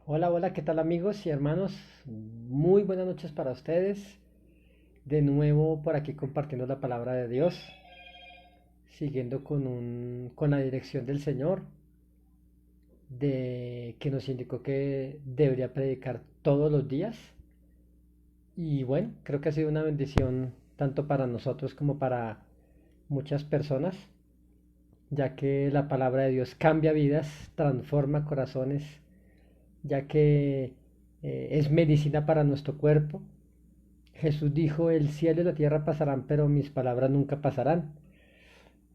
Hola, hola, ¿qué tal amigos y hermanos? Muy buenas noches para ustedes. De nuevo por aquí compartiendo la palabra de Dios, siguiendo con la dirección del Señor, de que nos indicó que debería predicar todos los días. Y bueno, creo que ha sido una bendición tanto para nosotros como para muchas personas, ya que la palabra de Dios cambia vidas, transforma corazones, ya que es medicina para nuestro cuerpo. Jesús dijo, el cielo y la tierra pasarán, pero mis palabras nunca pasarán.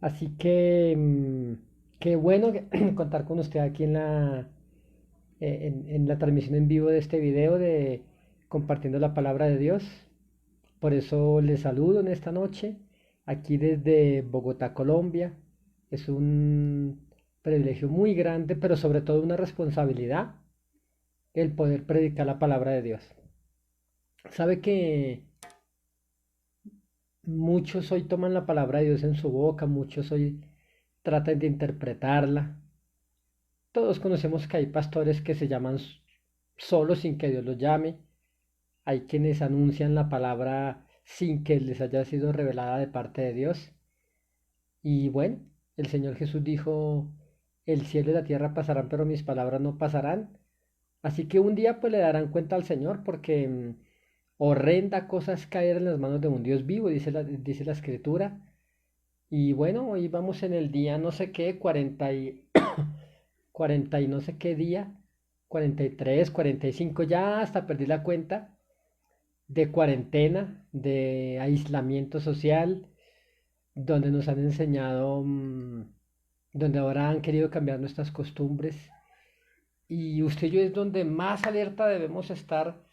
Así que qué bueno contar con usted aquí en la transmisión en vivo de este video de compartiendo la palabra de Dios. Por eso les saludo en esta noche, aquí desde Bogotá, Colombia. Es un privilegio muy grande, pero sobre todo una responsabilidad el poder predicar la palabra de Dios. Sabe que muchos hoy toman la palabra de Dios en su boca, muchos hoy tratan de interpretarla. Todos conocemos que hay pastores que se llaman solos sin que Dios los llame. Hay quienes anuncian la palabra sin que les haya sido revelada de parte de Dios. Y bueno, el Señor Jesús dijo, el cielo y la tierra pasarán, pero mis palabras no pasarán. Así que un día pues le darán cuenta al Señor porque horrenda cosa es caer en las manos de un Dios vivo, dice la Escritura. Y bueno, hoy vamos en el día no sé qué, 40 y no sé qué día, 43, 45, ya hasta perdí la cuenta, de cuarentena, de aislamiento social, donde nos han enseñado, donde ahora han querido cambiar nuestras costumbres. Y usted y yo es donde más alerta debemos estar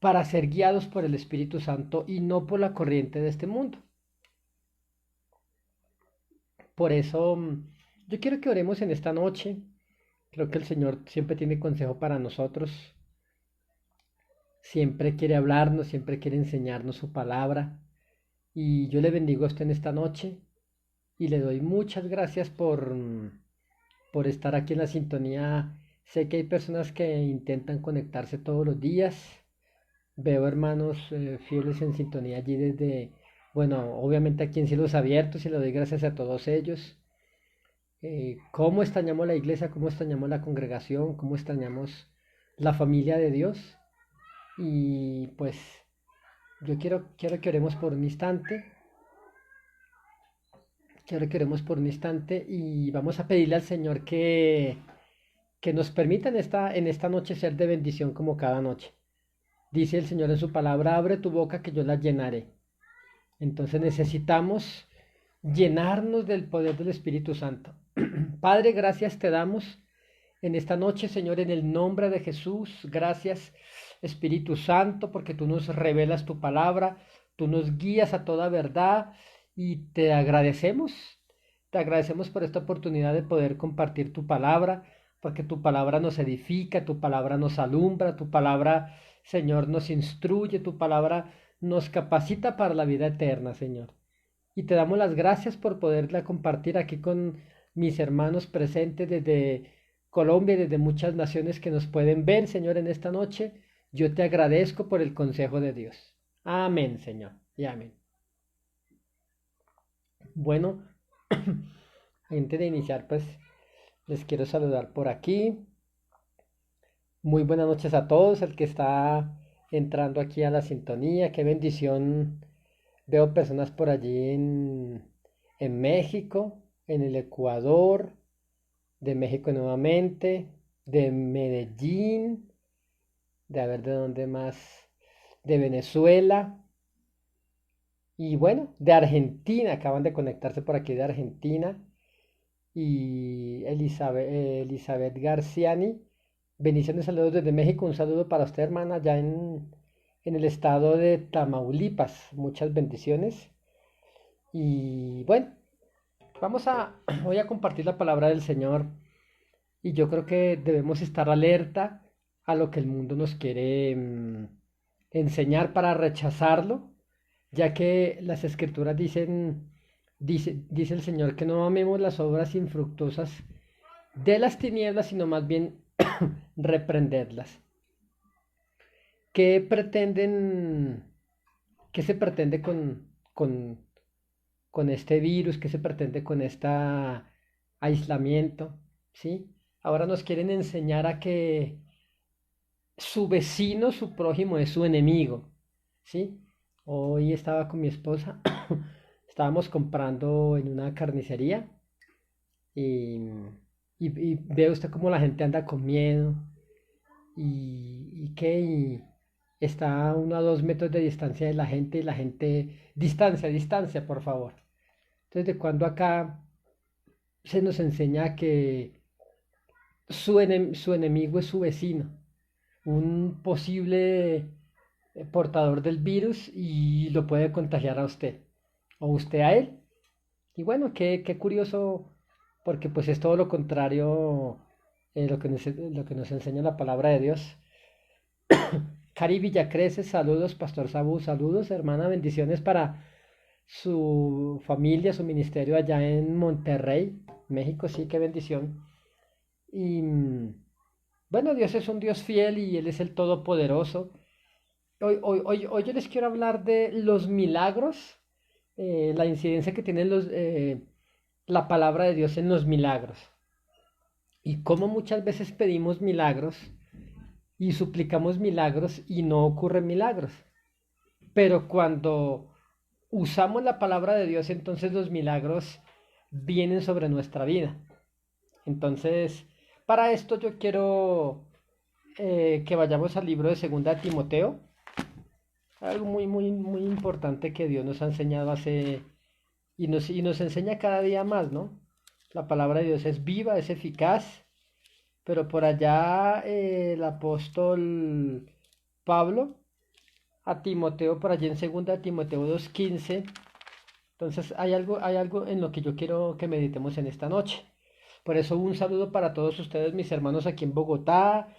para ser guiados por el Espíritu Santo y no por la corriente de este mundo. Por eso yo quiero que oremos en esta noche. Creo que el Señor siempre tiene consejo para nosotros, siempre quiere hablarnos, siempre quiere enseñarnos su palabra. Y yo le bendigo a usted en esta noche y le doy muchas gracias por estar aquí en la sintonía. Sé que hay personas que intentan conectarse todos los días. Veo hermanos fieles en sintonía allí desde, bueno, obviamente aquí en Cielos Abiertos y le doy gracias a todos ellos. Cómo extrañamos la iglesia, cómo extrañamos la congregación, cómo extrañamos la familia de Dios. Y pues quiero que oremos por un instante, quiero que oremos por un instante y vamos a pedirle al Señor que nos permita en esta noche ser de bendición como cada noche. Dice el Señor en su palabra, abre tu boca que yo la llenaré. Entonces necesitamos llenarnos del poder del Espíritu Santo. Padre, gracias te damos en esta noche, Señor, en el nombre de Jesús. Gracias, Espíritu Santo, porque tú nos revelas tu palabra, tú nos guías a toda verdad y te agradecemos. Te agradecemos por esta oportunidad de poder compartir tu palabra, porque tu palabra nos edifica, tu palabra nos alumbra, tu palabra, Señor, nos instruye, tu palabra nos capacita para la vida eterna, Señor. Y te damos las gracias por poderla compartir aquí con mis hermanos presentes desde Colombia y desde muchas naciones que nos pueden ver, Señor, en esta noche. Yo te agradezco por el consejo de Dios. Amén, Señor. Y amén. Bueno, antes de iniciar, pues les quiero saludar por aquí. Muy buenas noches a todos, el que está entrando aquí a la sintonía. Qué bendición. Veo personas por allí en México, en el Ecuador, de México nuevamente, de Medellín, de a ver de dónde más, de Venezuela y bueno, de Argentina, acaban de conectarse por aquí de Argentina y Elizabeth Garciani. Bendiciones, saludos desde México, un saludo para usted hermana, allá en el estado de Tamaulipas, muchas bendiciones y bueno, voy a compartir la palabra del Señor. Y yo creo que debemos estar alerta a lo que el mundo nos quiere enseñar para rechazarlo, ya que las escrituras dice el Señor que no amemos las obras infructuosas de las tinieblas, sino más bien reprenderlas. ¿Qué pretenden, qué se pretende con este virus? ¿Qué se pretende con este aislamiento? ¿Sí? Ahora nos quieren enseñar a que su vecino, su prójimo es su enemigo, ¿sí? Hoy estaba con mi esposa, estábamos comprando en una carnicería y, y ve usted cómo la gente anda con miedo y está a 1 a 2 metros de distancia de la gente, distancia, distancia, por favor. Entonces, de cuando acá se nos enseña que su enemigo es su vecino, un posible portador del virus y lo puede contagiar a usted o usted a él. Y bueno, qué curioso, porque pues es todo lo contrario lo que nos enseña la palabra de Dios. Cari Villacreces, saludos, Pastor Sabu, saludos, hermana, bendiciones para su familia, su ministerio allá en Monterrey, México, sí, qué bendición. Y bueno, Dios es un Dios fiel y Él es el Todopoderoso. Hoy yo les quiero hablar de los milagros, la incidencia que tiene la palabra de Dios en los milagros y cómo muchas veces pedimos milagros y suplicamos milagros y no ocurren milagros. Pero cuando usamos la palabra de Dios, entonces los milagros vienen sobre nuestra vida. Entonces, para esto yo quiero que vayamos al libro de Segunda de Timoteo. Algo muy importante que Dios nos ha enseñado hace y nos enseña cada día más, ¿no? La palabra de Dios es viva, es eficaz, pero por allá el apóstol Pablo a Timoteo, por allí en segunda de Timoteo 2:15, entonces hay algo en lo que yo quiero que meditemos en esta noche. Por eso un saludo para todos ustedes, mis hermanos aquí en Bogotá,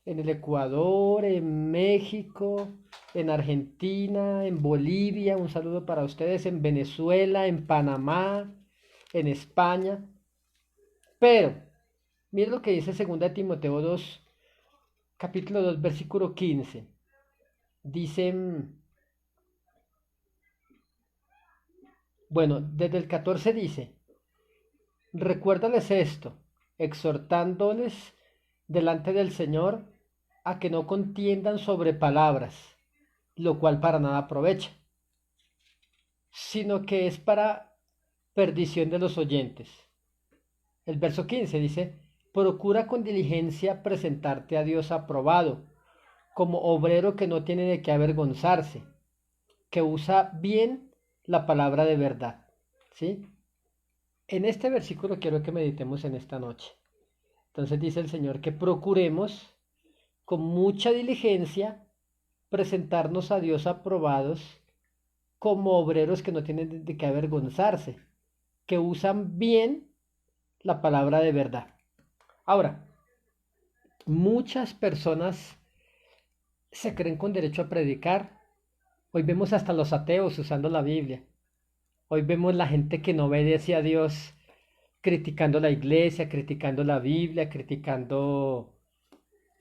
en el Ecuador, en México, en Argentina, en Bolivia, un saludo para ustedes en Venezuela, en Panamá, en España. Pero, miren lo que dice 2 Timoteo 2, capítulo 2, versículo 15. Dice, bueno, desde el 14 dice, recuérdales esto, exhortándoles delante del Señor a que no contiendan sobre palabras, lo cual para nada aprovecha, sino que es para perdición de los oyentes. El verso 15 dice, procura con diligencia presentarte a Dios aprobado, como obrero que no tiene de qué avergonzarse, que usa bien la palabra de verdad. ¿Sí? En este versículo quiero que meditemos en esta noche. Entonces dice el Señor que procuremos con mucha diligencia presentarnos a Dios aprobados como obreros que no tienen de qué avergonzarse, que usan bien la palabra de verdad. Ahora, muchas personas se creen con derecho a predicar. Hoy vemos hasta los ateos usando la Biblia. Hoy vemos la gente que no obedece a Dios criticando la iglesia, criticando la Biblia, criticando,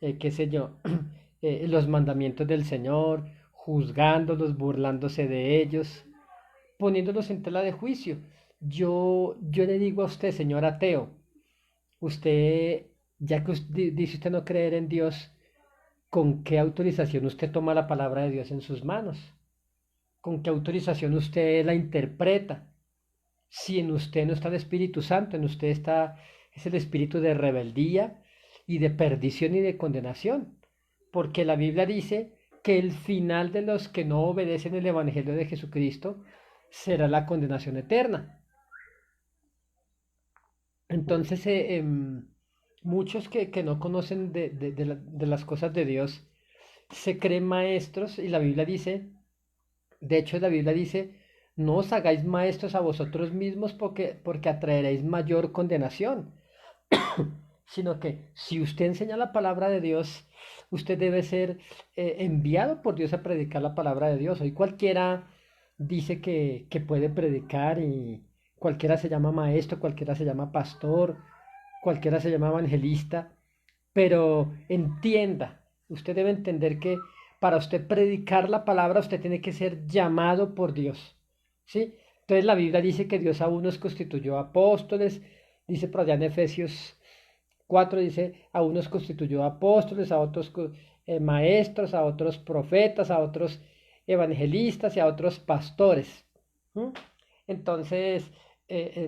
qué sé yo, los mandamientos del Señor, juzgándolos, burlándose de ellos, poniéndolos en tela de juicio. Yo le digo a usted, señor ateo, usted, ya que dice usted no creer en Dios, ¿con qué autorización usted toma la palabra de Dios en sus manos? ¿Con qué autorización usted la interpreta? Si en usted no está el Espíritu Santo, en usted está, es el espíritu de rebeldía y de perdición y de condenación. Porque la Biblia dice que el final de los que no obedecen el Evangelio de Jesucristo será la condenación eterna. Entonces, muchos que no conocen de las cosas de Dios se creen maestros y la Biblia dice, de hecho la Biblia dice, no os hagáis maestros a vosotros mismos porque atraeréis mayor condenación, sino que si usted enseña la palabra de Dios, usted debe ser enviado por Dios a predicar la palabra de Dios. Hoy cualquiera dice que puede predicar y cualquiera se llama maestro, cualquiera se llama pastor, cualquiera se llama evangelista, pero entienda, usted debe entender que para usted predicar la palabra, usted tiene que ser llamado por Dios, ¿sí? Entonces la Biblia dice que Dios a unos constituyó apóstoles, dice por allá en Efesios 4 dice, a unos constituyó apóstoles, a otros maestros, a otros profetas, a otros evangelistas y a otros pastores. ¿Mm? Entonces,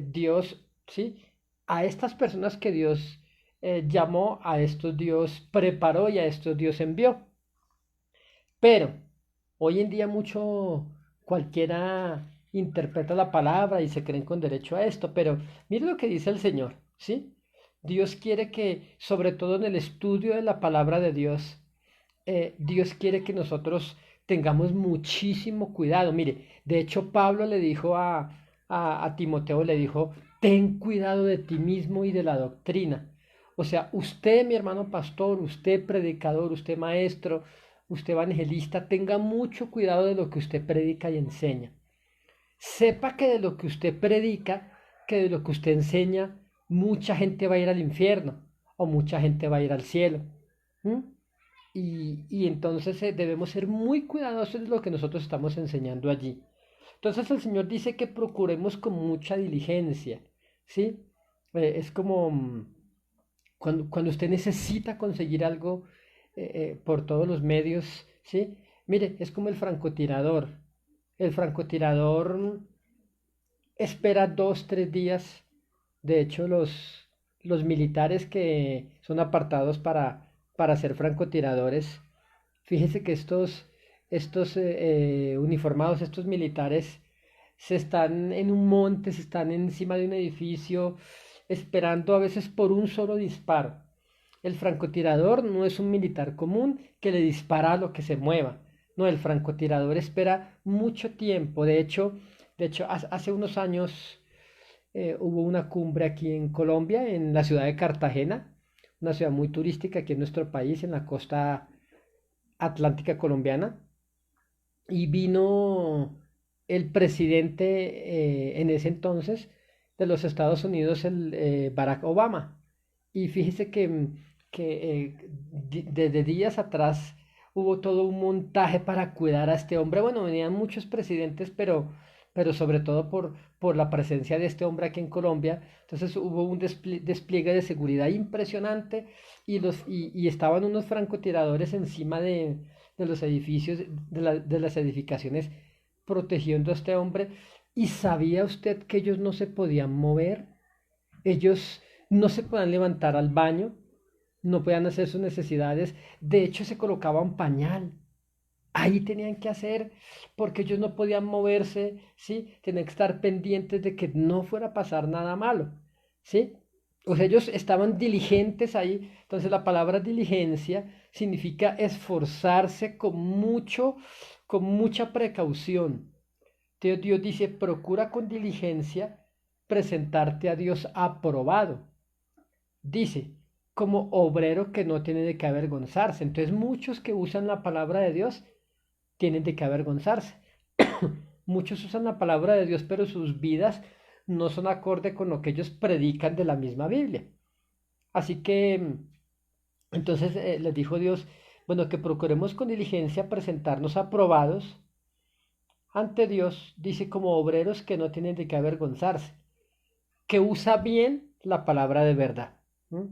Dios, ¿sí? A estas personas que Dios llamó, a estos Dios preparó y a estos Dios envió. Pero hoy en día mucho cualquiera interpreta la palabra y se creen con derecho a esto, pero mire lo que dice el Señor, ¿sí? Dios quiere que, sobre todo en el estudio de la palabra de Dios, Dios quiere que nosotros tengamos muchísimo cuidado. Mire, de hecho Pablo le dijo a Timoteo, le dijo, ten cuidado de ti mismo y de la doctrina. O sea, usted, mi hermano pastor, usted predicador, usted maestro, usted evangelista, tenga mucho cuidado de lo que usted predica y enseña. Sepa que de lo que usted predica, que de lo que usted enseña, mucha gente va a ir al infierno o mucha gente va a ir al cielo. ¿Mm? Y entonces debemos ser muy cuidadosos de lo que nosotros estamos enseñando allí. Entonces el Señor dice que procuremos con mucha diligencia, ¿sí? Es como cuando usted necesita conseguir algo por todos los medios, ¿sí? Mire, es como el francotirador. El francotirador espera 2, 3 días. De hecho, los militares que son apartados para ser francotiradores, fíjese que estos uniformados, estos militares, se están en un monte, se están encima de un edificio, esperando a veces por un solo disparo. El francotirador no es un militar común que le dispara a lo que se mueva. No, el francotirador espera mucho tiempo. De hecho, hace unos años hubo una cumbre aquí en Colombia, en la ciudad de Cartagena, una ciudad muy turística aquí en nuestro país, en la costa atlántica colombiana, y vino el presidente en ese entonces de los Estados Unidos, el Barack Obama. Y fíjese que desde días atrás hubo todo un montaje para cuidar a este hombre. Bueno, venían muchos presidentes, pero sobre todo por la presencia de este hombre aquí en Colombia. Entonces hubo un despliegue de seguridad impresionante y estaban unos francotiradores encima de los edificios, de las edificaciones, protegiendo a este hombre. ¿Y sabía usted que ellos no se podían mover? Ellos no se podían levantar al baño, no podían hacer sus necesidades. De hecho, se colocaba un pañal. Ahí tenían que hacer, porque ellos no podían moverse, ¿sí? Tenían que estar pendientes de que no fuera a pasar nada malo, ¿sí? O sea, ellos estaban diligentes ahí. Entonces la palabra diligencia significa esforzarse con mucha precaución. Dios dice, procura con diligencia presentarte a Dios aprobado. Dice, como obrero que no tiene de qué avergonzarse. Entonces muchos que usan la palabra de Dios tienen de qué avergonzarse. Muchos usan la palabra de Dios, pero sus vidas no son acorde con lo que ellos predican de la misma Biblia. Así que, entonces les dijo Dios, bueno, que procuremos con diligencia presentarnos aprobados ante Dios, dice como obreros que no tienen de qué avergonzarse, que usa bien la palabra de verdad. ¿Mm?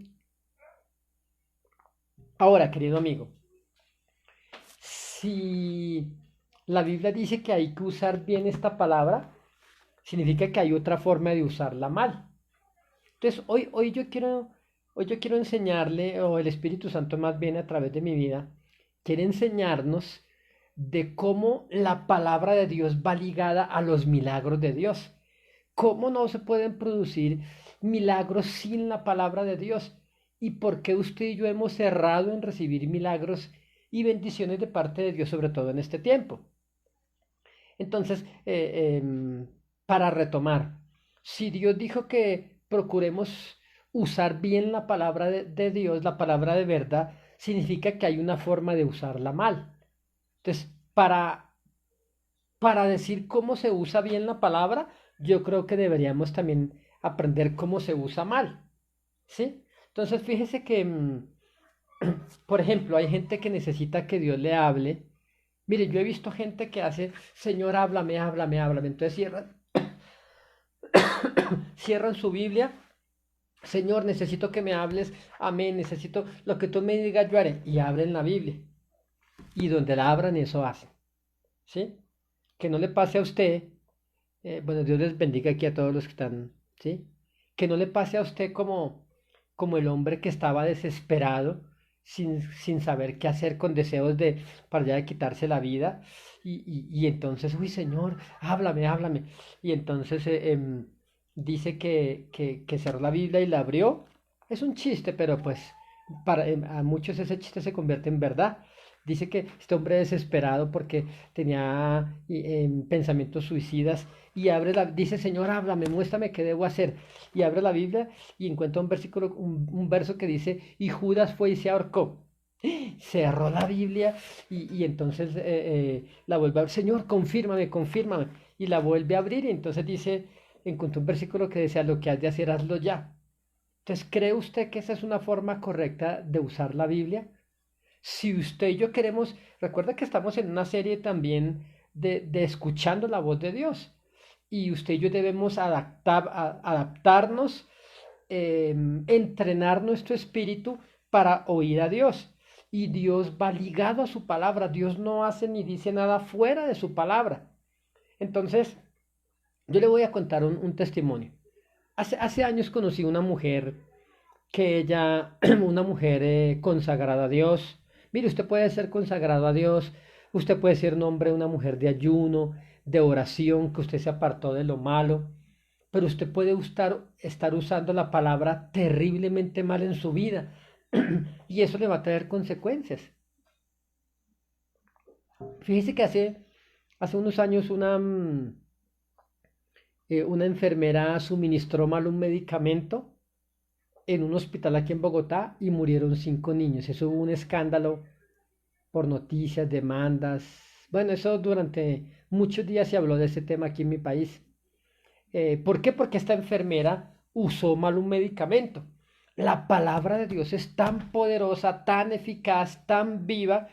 Ahora, querido amigo, si la Biblia dice que hay que usar bien esta palabra, significa que hay otra forma de usarla mal. Entonces, hoy yo quiero enseñarle, o el Espíritu Santo más bien a través de mi vida, quiere enseñarnos de cómo la palabra de Dios va ligada a los milagros de Dios. ¿Cómo no se pueden producir milagros sin la palabra de Dios? ¿Y por qué usted y yo hemos errado en recibir milagros y bendiciones de parte de Dios, sobre todo en este tiempo? Entonces, para retomar, si Dios dijo que procuremos usar bien la palabra de Dios, la palabra de verdad, significa que hay una forma de usarla mal. Entonces, para decir cómo se usa bien la palabra, yo creo que deberíamos también aprender cómo se usa mal, ¿sí? Entonces, fíjese que Por ejemplo, hay gente que necesita que Dios le hable. Mire, yo he visto gente que hace, Señor, háblame, háblame, háblame. Entonces cierran su Biblia. Señor, necesito que me hables. Amén. Necesito lo que tú me digas, yo haré. Y abren la Biblia. Y donde la abran, eso hacen. ¿Sí? Que no le pase a usted. Bueno, Dios les bendiga aquí a todos los que están. ¿Sí? Que no le pase a usted como el hombre que estaba desesperado, sin saber qué hacer, con deseos de para ya de quitarse la vida. Y entonces, uy, Señor, háblame, háblame. Y entonces dice que cerró la Biblia y la abrió. Es un chiste, pero pues a muchos ese chiste se convierte en verdad. Dice que este hombre desesperado porque tenía pensamientos suicidas y dice, Señor, háblame, muéstrame qué debo hacer. Y abre la Biblia y encuentra un verso que dice, y Judas fue y se ahorcó. Cerró la Biblia y entonces la vuelve a abrir, Señor, confírmame, confírmame. Y la vuelve a abrir y entonces dice, encontró un versículo que decía, lo que has de hacer, hazlo ya. Entonces, ¿cree usted que esa es una forma correcta de usar la Biblia? Si usted y yo queremos, recuerda que estamos en una serie también de escuchando la voz de Dios. Y usted y yo debemos adaptarnos, entrenar nuestro espíritu para oír a Dios. Y Dios va ligado a su palabra. Dios no hace ni dice nada fuera de su palabra. Entonces, yo le voy a contar un testimonio. Hace años conocí una mujer que ella, una mujer consagrada a Dios. Mire, usted puede ser consagrado a Dios, usted puede ser un hombre, una mujer de ayuno, de oración, que usted se apartó de lo malo, pero usted puede estar usando la palabra terriblemente mal en su vida y eso le va a traer consecuencias. Fíjese que hace unos años una enfermera suministró mal un medicamento en un hospital aquí en Bogotá y murieron 5 niños. Eso hubo un escándalo por noticias, demandas. Bueno, eso durante muchos días se habló de ese tema aquí en mi país. ¿Por qué? Porque esta enfermera usó mal un medicamento. La palabra de Dios es tan poderosa, tan eficaz, tan viva,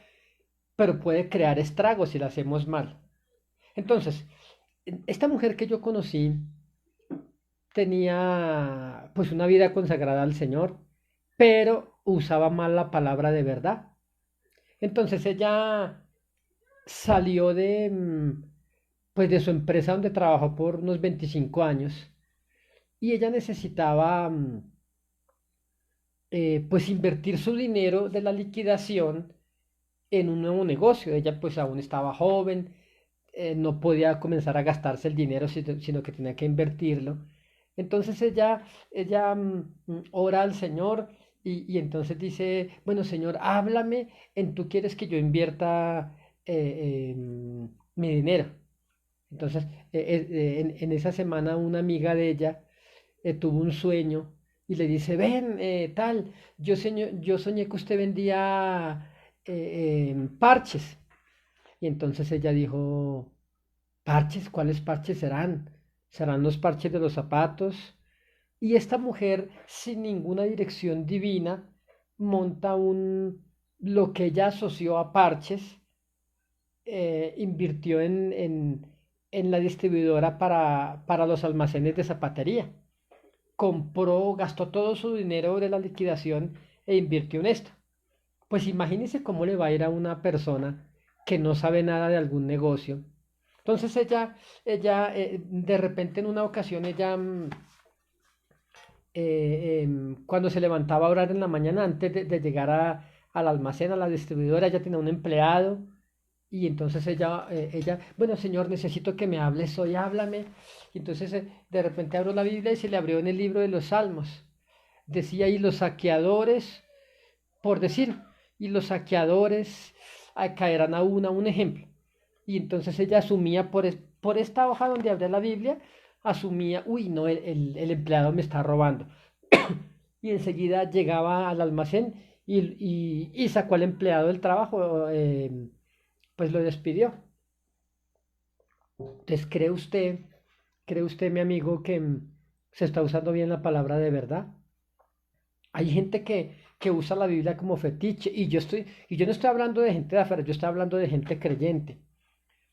pero puede crear estragos si la hacemos mal. Entonces, esta mujer que yo conocí tenía pues una vida consagrada al Señor, pero usaba mal la palabra de verdad. Entonces ella salió pues de su empresa donde trabajó por unos 25 años y ella necesitaba pues invertir su dinero de la liquidación en un nuevo negocio. Ella pues aún estaba joven, no podía comenzar a gastarse el dinero, sino que tenía que invertirlo. Entonces ella ora al Señor y entonces dice, bueno Señor, háblame en tú quieres que yo invierta mi dinero. Entonces, en esa semana una amiga de ella tuvo un sueño y le dice, ven, tal, yo soñé que usted vendía parches. Y entonces ella dijo, ¿parches? ¿Cuáles parches serán? ¿Serán los parches de los zapatos? Y esta mujer, sin ninguna dirección divina, monta lo que ella asoció a parches, invirtió en la distribuidora para los almacenes de zapatería. Compró, gastó todo su dinero de la liquidación e invirtió en esto. Pues imagínese cómo le va a ir a una persona que no sabe nada de algún negocio. Entonces ella de repente en una ocasión cuando se levantaba a orar en la mañana antes de llegar al almacén, a la distribuidora, ella tenía un empleado y entonces ella, bueno, Señor, necesito que me hables hoy, háblame. Y entonces de repente abrió la Biblia y se le abrió en el libro de los Salmos. Decía ahí los saqueadores, por decir, y los saqueadores caerán a un ejemplo. Y entonces ella asumía por esta hoja donde abría la Biblia, asumía, uy, no, el empleado me está robando. Y enseguida llegaba al almacén y sacó al empleado del trabajo, pues lo despidió. Entonces, cree usted, mi amigo, que se está usando bien la palabra de verdad? Hay gente que usa la Biblia como fetiche. Y yo no estoy hablando de gente de afuera, yo estoy hablando de gente creyente.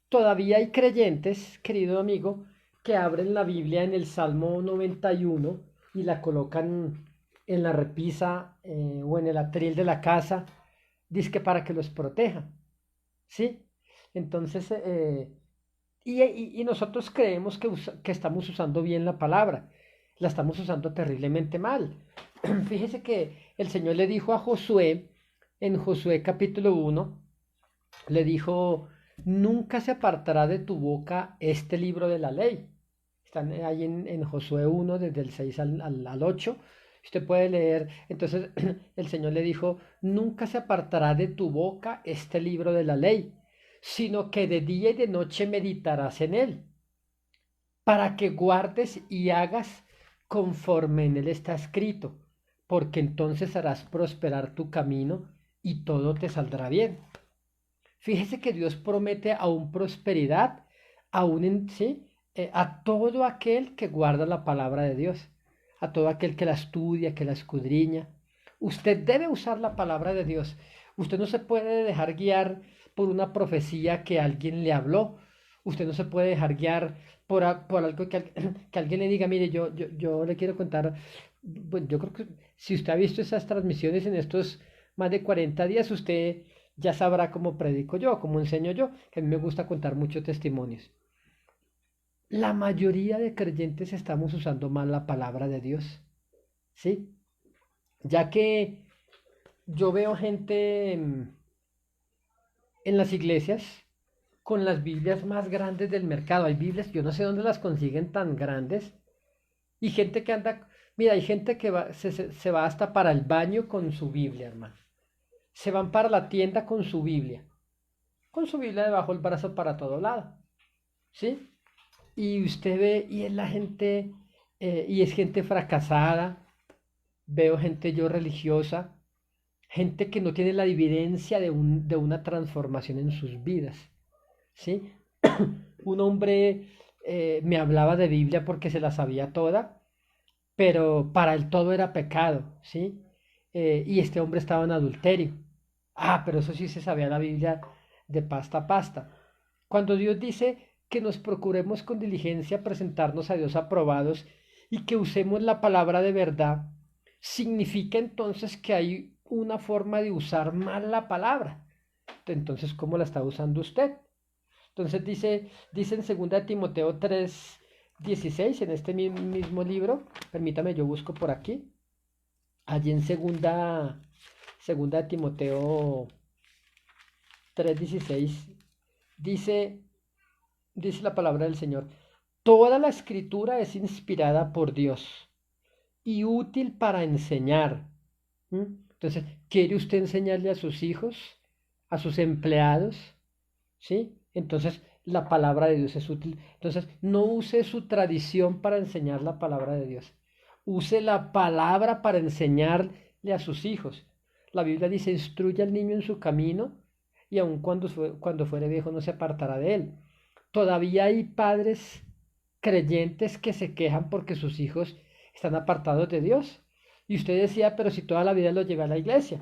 Todavía hay creyentes, querido amigo, que abren la Biblia en el Salmo 91 y la colocan en la repisa o en el atril de la casa, dizque para que los proteja, ¿sí? Entonces, y nosotros creemos que estamos usando bien la palabra, la estamos usando terriblemente mal. Fíjese que el Señor le dijo a Josué, en Josué capítulo 1, le dijo, nunca se apartará de tu boca este libro de la ley. Están ahí en Josué 1, desde el 6 al 8. Usted puede leer. Entonces el Señor le dijo, nunca se apartará de tu boca este libro de la ley, sino que de día y de noche meditarás en él, para que guardes y hagas conforme en él está escrito, porque entonces harás prosperar tu camino y todo te saldrá bien. Fíjese que Dios promete aún prosperidad, aún ¿sí? A todo aquel que guarda la palabra de Dios, a todo aquel que la estudia, que la escudriña. Usted debe usar la palabra de Dios. Usted no se puede dejar guiar por una profecía que alguien le habló. Usted no se puede dejar guiar por algo que alguien le diga, mire, yo le quiero contar. Bueno, yo creo que si usted ha visto esas transmisiones en estos más de 40 días, usted ya sabrá cómo predico yo, cómo enseño yo, que a mí me gusta contar muchos testimonios. La mayoría de creyentes estamos usando mal la palabra de Dios, ¿sí? Ya que yo veo gente en las iglesias con las Biblias más grandes del mercado. Hay Biblias, yo no sé dónde las consiguen tan grandes. Y gente que anda, mira, hay gente que se va hasta para el baño con su Biblia, hermano. Se van para la tienda con su Biblia debajo del brazo para todo lado, ¿sí? Y usted ve, y es la gente, y es gente fracasada, veo gente yo religiosa, gente que no tiene la evidencia de una transformación en sus vidas, ¿sí? Un hombre me hablaba de Biblia porque se la sabía toda, pero para él todo era pecado, ¿sí? Y este hombre estaba en adulterio. Ah, pero eso sí se sabía la Biblia de pasta a pasta. Cuando Dios dice que nos procuremos con diligencia presentarnos a Dios aprobados y que usemos la palabra de verdad, significa entonces que hay una forma de usar mal la palabra. Entonces, ¿cómo la está usando usted? Entonces dice en 2 Timoteo 3:16 en este mismo libro, permítame, yo busco por aquí, allí en segunda Timoteo 3:16, dice, dice la palabra del Señor, toda la escritura es inspirada por Dios y útil para enseñar. ¿Mm? Entonces, ¿quiere usted enseñarle a sus hijos, a sus empleados? ¿Sí? Entonces, la palabra de Dios es útil. Entonces, no use su tradición para enseñar la palabra de Dios. Use la palabra para enseñarle a sus hijos. La Biblia dice, instruye al niño en su camino y aun cuando fuere viejo no se apartará de él. Todavía hay padres creyentes que se quejan porque sus hijos están apartados de Dios. Y usted decía, pero si toda la vida los llevé a la iglesia,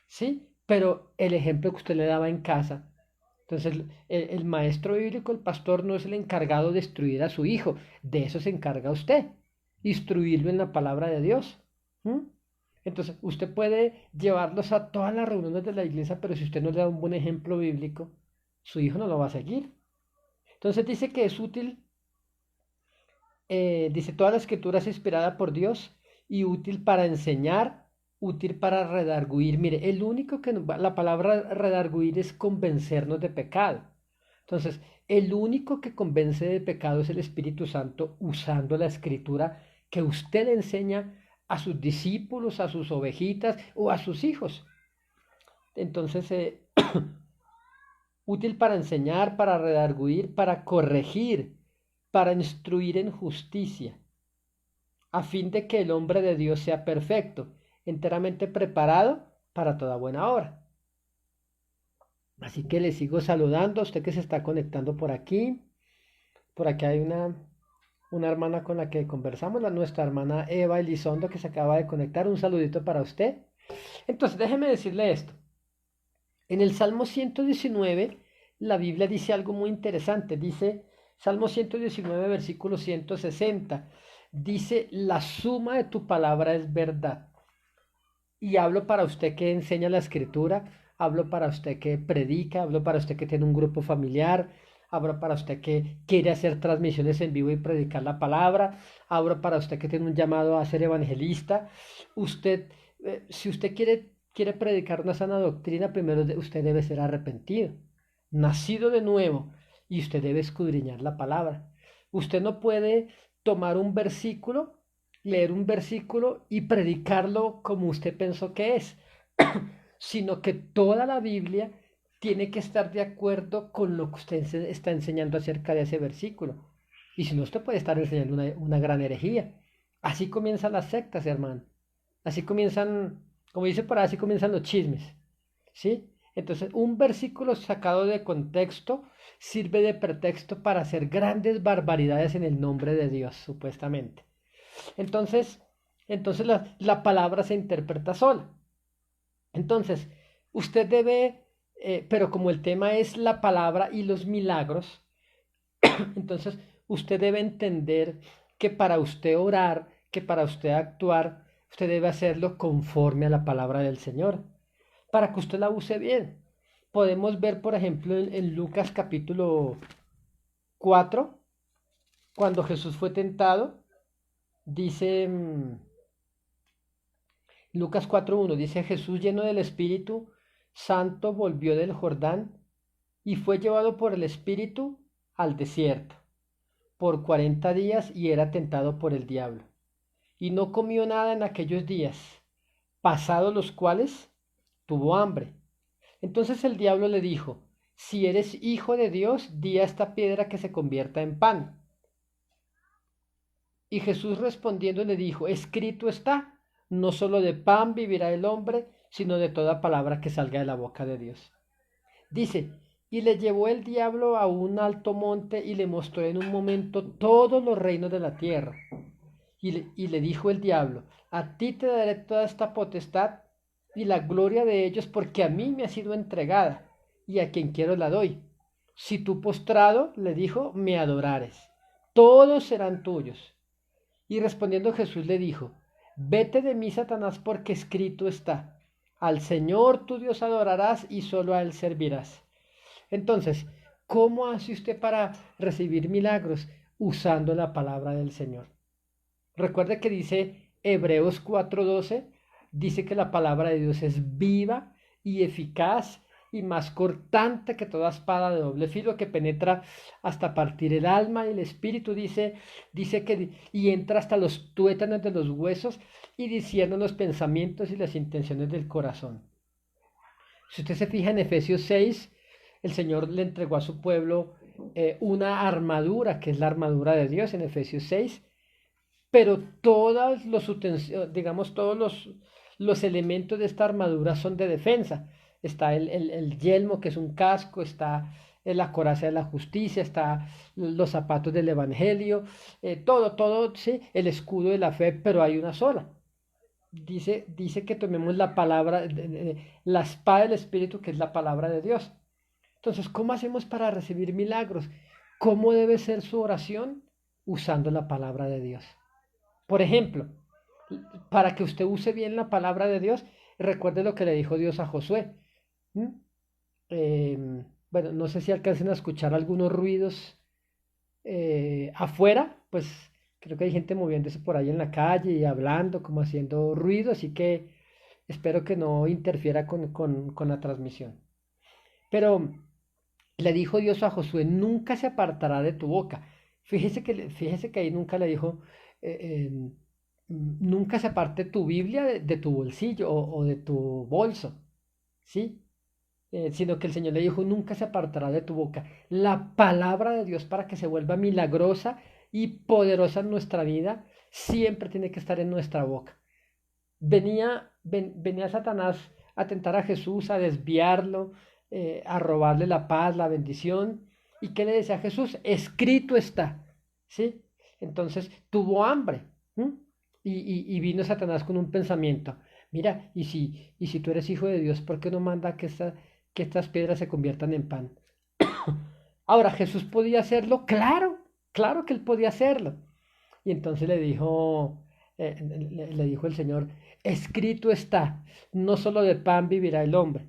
¿sí? Pero el ejemplo que usted le daba en casa. Entonces, el maestro bíblico, el pastor, no es el encargado de instruir a su hijo. De eso se encarga usted. Instruirlo en la palabra de Dios. ¿Mm? Entonces, usted puede llevarlos a todas las reuniones de la iglesia, pero si usted no le da un buen ejemplo bíblico, su hijo no lo va a seguir. Entonces dice que es útil, dice, toda la escritura es inspirada por Dios y útil para enseñar, útil para redarguir. Mire, el único que la palabra redarguir es convencernos de pecado. Entonces, el único que convence de pecado es el Espíritu Santo usando la escritura que usted le enseña a sus discípulos, a sus ovejitas o a sus hijos. Entonces, útil para enseñar, para redarguir, para corregir, para instruir en justicia, a fin de que el hombre de Dios sea perfecto, enteramente preparado para toda buena obra. Así que le sigo saludando a usted que se está conectando por aquí. Por aquí hay una hermana con la que conversamos, nuestra hermana Eva Elizondo, que se acaba de conectar. Un saludito para usted. Entonces, déjeme decirle esto. En el Salmo 119, la Biblia dice algo muy interesante. Dice, Salmo 119, versículo 160. Dice, la suma de tu palabra es verdad. Y hablo para usted que enseña la escritura, hablo para usted que predica, hablo para usted que tiene un grupo familiar, hablo para usted que quiere hacer transmisiones en vivo y predicar la palabra, hablo para usted que tiene un llamado a ser evangelista. Usted, si usted quiere predicar una sana doctrina, primero usted debe ser arrepentido, nacido de nuevo, y usted debe escudriñar la palabra. Usted no puede tomar un versículo, leer un versículo y predicarlo como usted pensó que es, sino que toda la Biblia tiene que estar de acuerdo con lo que usted está enseñando acerca de ese versículo. Y si no, usted puede estar enseñando una gran herejía. Así comienzan las sectas, hermano. Así comienzan, como dice por ahí, así comienzan los chismes. ¿Sí? Entonces, un versículo sacado de contexto sirve de pretexto para hacer grandes barbaridades en el nombre de Dios, supuestamente. Entonces, entonces la palabra se interpreta sola. Entonces, usted debe, pero como el tema es la palabra y los milagros, entonces usted debe entender que para usted orar, que para usted actuar, usted debe hacerlo conforme a la palabra del Señor, para que usted la use bien. Podemos ver, por ejemplo, en Lucas capítulo 4, cuando Jesús fue tentado, dice Lucas 4.1, dice Jesús lleno del Espíritu Santo volvió del Jordán y fue llevado por el Espíritu al desierto por 40 días y era tentado por el diablo. Y no comió nada en aquellos días, pasados los cuales tuvo hambre. Entonces el diablo le dijo, si eres hijo de Dios, di a esta piedra que se convierta en pan. Y Jesús respondiendo le dijo, escrito está, no solo de pan vivirá el hombre, sino de toda palabra que salga de la boca de Dios. Dice, y le llevó el diablo a un alto monte y le mostró en un momento todos los reinos de la tierra. Y le dijo el diablo, a ti te daré toda esta potestad y la gloria de ellos porque a mí me ha sido entregada y a quien quiero la doy. Si tú postrado, le dijo, me adorares, todos serán tuyos. Y respondiendo Jesús le dijo, vete de mí, Satanás, porque escrito está, al Señor tu Dios adorarás y solo a Él servirás. Entonces, ¿cómo hace usted para recibir milagros? Usando la palabra del Señor. Recuerde que dice Hebreos 4:12, dice que la palabra de Dios es viva y eficaz y más cortante que toda espada de doble filo que penetra hasta partir el alma y el espíritu, dice que y entra hasta los tuétanos de los huesos y discierne los pensamientos y las intenciones del corazón. Si usted se fija en Efesios 6, el Señor le entregó a su pueblo una armadura, que es la armadura de Dios en Efesios 6, pero todos los utensilios, digamos, todos los elementos de esta armadura son de defensa. Está el yelmo, que es un casco, está la coraza de la justicia, está los zapatos del evangelio, todo, sí, el escudo de la fe, pero hay una sola. Dice que tomemos la palabra, la espada del Espíritu, que es la palabra de Dios. Entonces, ¿cómo hacemos para recibir milagros? ¿Cómo debe ser su oración? Usando la palabra de Dios. Por ejemplo, para que usted use bien la palabra de Dios, recuerde lo que le dijo Dios a Josué. ¿Mm? Bueno, no sé si alcancen a escuchar algunos ruidos afuera, pues creo que hay gente moviéndose por ahí en la calle y hablando, como haciendo ruido, así que espero que no interfiera con la transmisión. Pero le dijo Dios a Josué, nunca se apartará de tu boca. Fíjese que ahí nunca le dijo, nunca se aparte tu Biblia de tu bolsillo o de tu bolso, ¿sí? Sino que el Señor le dijo, nunca se apartará de tu boca la palabra de Dios para que se vuelva milagrosa y poderosa en nuestra vida, siempre tiene que estar en nuestra boca. Venía Satanás a tentar a Jesús, a desviarlo, a robarle la paz, la bendición. ¿Y qué le decía a Jesús? Escrito está, ¿sí? Entonces tuvo hambre. ¿m? Y vino Satanás con un pensamiento. Mira, y si tú eres hijo de Dios, ¿por qué no manda que estas piedras se conviertan en pan? Ahora, ¿Jesús podía hacerlo? Claro, claro que él podía hacerlo. Y entonces le dijo el Señor, escrito está, no solo de pan vivirá el hombre.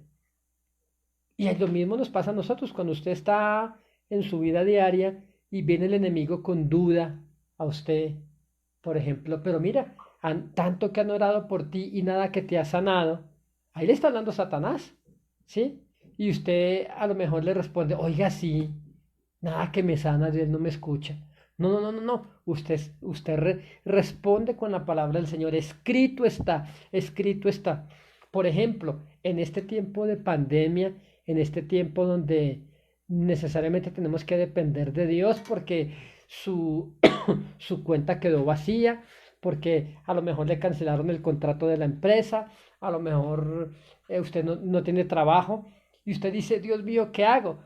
Y lo mismo nos pasa a nosotros cuando usted está en su vida diaria y viene el enemigo con duda a usted, por ejemplo, pero mira, tanto que han orado por ti y nada que te ha sanado, ahí le está hablando Satanás, ¿sí? Y usted a lo mejor le responde, oiga, sí, nada que me sana, Dios no me escucha. No, no, no, no, no. Usted responde con la palabra del Señor. Escrito está, escrito está. Por ejemplo, en este tiempo de pandemia, en este tiempo donde necesariamente tenemos que depender de Dios porque su, su cuenta quedó vacía, porque a lo mejor le cancelaron el contrato de la empresa, a lo mejor usted no tiene trabajo y usted dice, Dios mío, ¿qué hago?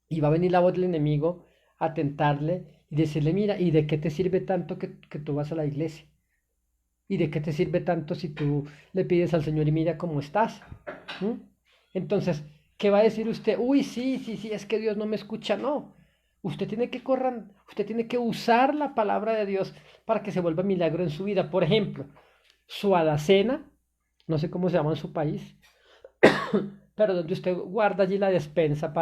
Y va a venir la voz del enemigo a tentarle y decirle, mira, ¿y de qué te sirve tanto que tú vas a la iglesia? ¿Y de qué te sirve tanto si tú le pides al Señor y mira cómo estás? ¿Mm? Entonces, ¿qué va a decir usted? Uy, sí, sí, sí, es que Dios no me escucha. No. Usted tiene que usar la palabra de Dios para que se vuelva milagro en su vida. Por ejemplo, su alacena, no sé cómo se llama en su país, pero donde usted guarda allí la despensa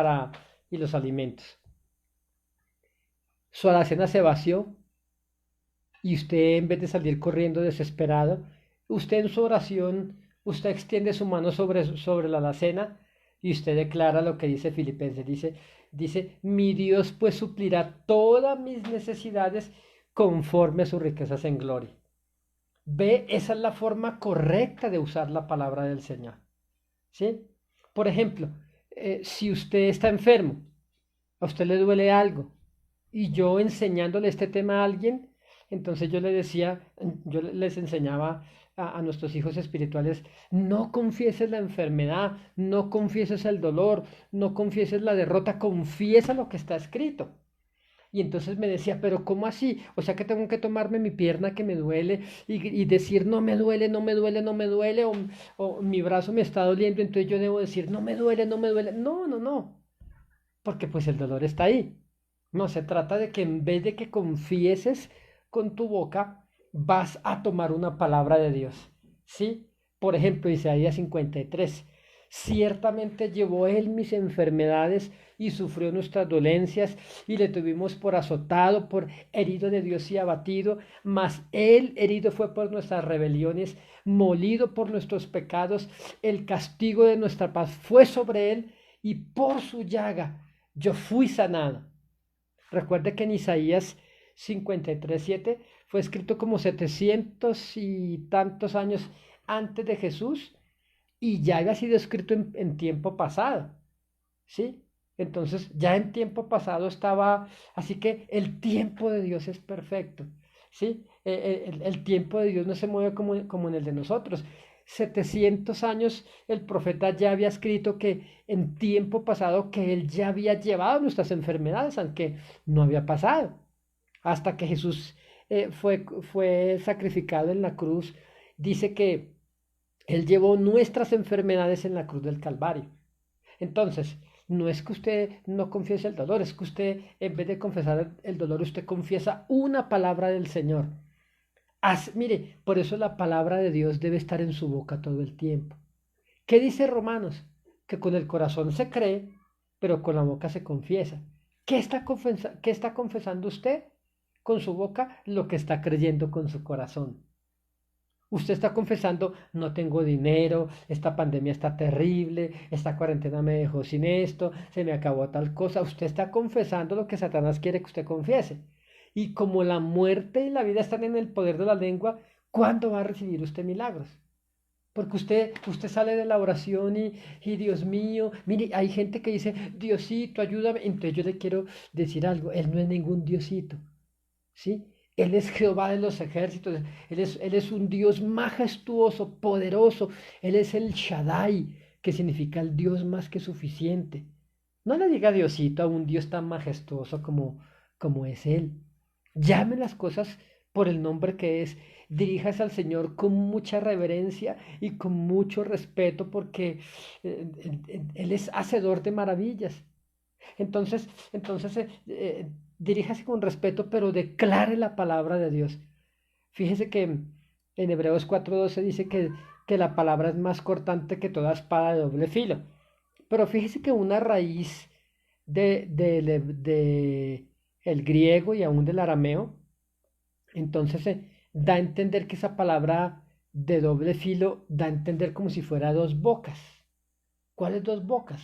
y los alimentos. Su alacena se vació y usted en vez de salir corriendo desesperado, usted en su oración, usted extiende su mano sobre la alacena y usted declara lo que dice Filipenses, dice, mi Dios pues suplirá todas mis necesidades conforme a sus riquezas en gloria. Ve, esa es la forma correcta de usar la palabra del Señor. ¿Sí? Por ejemplo, si usted está enfermo, a usted le duele algo, y yo enseñándole este tema a alguien, entonces yo le decía, yo les enseñaba a nuestros hijos espirituales, no confieses la enfermedad, no confieses el dolor, no confieses la derrota, confiesa lo que está escrito. Y entonces me decía, pero ¿cómo así? O sea que tengo que tomarme mi pierna que me duele y decir, no me duele, no me duele, no me duele, o mi brazo me está doliendo, entonces yo debo decir, no me duele, no me duele. No, no, no, porque pues el dolor está ahí. No, se trata de que en vez de que confieses con tu boca, vas a tomar una palabra de Dios. ¿Sí? Por ejemplo, Isaías 53. Ciertamente llevó él mis enfermedades y sufrió nuestras dolencias y le tuvimos por azotado, por herido de Dios y abatido, mas él herido fue por nuestras rebeliones, molido por nuestros pecados, el castigo de nuestra paz fue sobre él y por su llaga yo fui sanado. Recuerde que en Isaías 53:7 fue escrito como 700 y tantos años antes de Jesús y ya había sido escrito en tiempo pasado, ¿sí? Entonces ya en tiempo pasado estaba, así que el tiempo de Dios es perfecto, ¿sí? El tiempo de Dios no se mueve como en el de nosotros. 700 años el profeta ya había escrito que en tiempo pasado que él ya había llevado nuestras enfermedades, aunque no había pasado, hasta que Jesús fue sacrificado en la cruz. Dice que él llevó nuestras enfermedades en la cruz del Calvario. Entonces, no es que usted no confiese el dolor, es que usted, en vez de confesar el dolor, usted confiesa una palabra del Señor. Mire, por eso la palabra de Dios debe estar en su boca todo el tiempo. ¿Qué dice Romanos? Que con el corazón se cree, pero con la boca se confiesa. ¿Qué está confesando usted? Con su boca lo que está creyendo con su corazón. Usted está confesando, no tengo dinero, esta pandemia está terrible, esta cuarentena me dejó sin esto, se me acabó tal cosa. Usted está confesando lo que Satanás quiere que usted confiese. Y como la muerte y la vida están en el poder de la lengua, ¿cuándo va a recibir usted milagros? Porque usted sale de la oración y Dios mío, mire, hay gente que dice, Diosito, ayúdame. Entonces yo le quiero decir algo, Él no es ningún Diosito, ¿sí? Él es Jehová de los ejércitos, él es un Dios majestuoso, poderoso, Él es el Shaddai, que significa el Dios más que suficiente. No le diga Diosito a un Dios tan majestuoso como es Él. Llame las cosas por el nombre que es. Diríjase al Señor con mucha reverencia y con mucho respeto porque Él es hacedor de maravillas. Entonces, diríjase con respeto, pero declare la palabra de Dios. Fíjese que en Hebreos 4:12 dice que la palabra es más cortante que toda espada de doble filo. Pero fíjese que una raíz de el griego y aún del arameo, entonces da a entender que esa palabra de doble filo da a entender como si fuera dos bocas. ¿Cuáles dos bocas?